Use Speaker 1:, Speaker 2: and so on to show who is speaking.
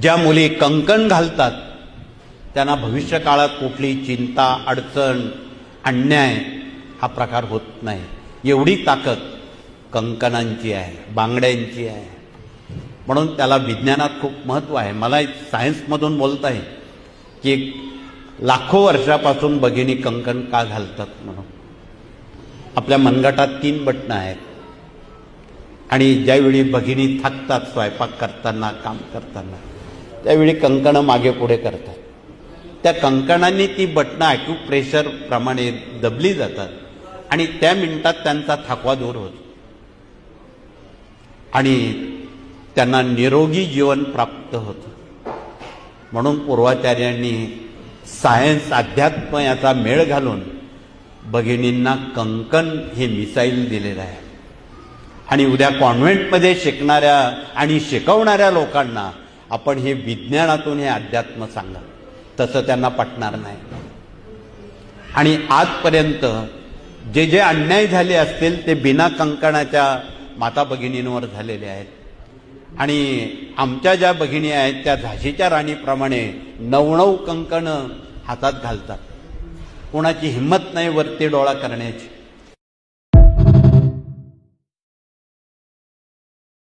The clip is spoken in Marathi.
Speaker 1: ज्या मुली कंकण घालतात त्यांना भविष्य काळात कुठली चिंता, अडचण, अन्याय हा प्रकार होत नाही. एवढी ताकद कंकणांची आहे, बांगड्यांची आहे. म्हणून त्याला विज्ञानात खूप महत्त्व आहे. मला सायन्समधून बोलत आहे की लाखो वर्षापासून भगिनी कंकण का घालतात म्हणून. आपल्या मनगटात 3 बटणं आहेत आणि ज्यावेळी भगिनी थकतात स्वयंपाक करताना, काम करताना, त्यावेळी कंकणं मागे पुढे करतात. त्या कंकणांनी ती बटणं ॲक्युप्रेशर प्रमाणे दबली जातात आणि त्या मिनिटात त्यांचा थकवा दूर होतो आणि त्यांना निरोगी जीवन प्राप्त होतं. म्हणून पूर्वाचार्यांनी सायन्स, अध्यात्म याचा मेळ घालून भगिनींना कंकण हे मिसाईल दिलेलं आहे. आणि उद्या कॉन्व्हेंटमध्ये शिकणाऱ्या आणि शिकवणाऱ्या लोकांना आपण हे विज्ञानातून हे अध्यात्म सांगा, तसं त्यांना पटणार नाही. आणि आजपर्यंत जे जे अन्याय झाले असतील ते बिना कंकणाच्या माता भगिनींवर झालेले आहेत. आणि आमच्या ज्या भगिनी आहेत त्या झाशीच्या राणीप्रमाणे 9 कंकणं हातात घालतात. कोणाची हिंमत नाही वरती डोळा करण्याची.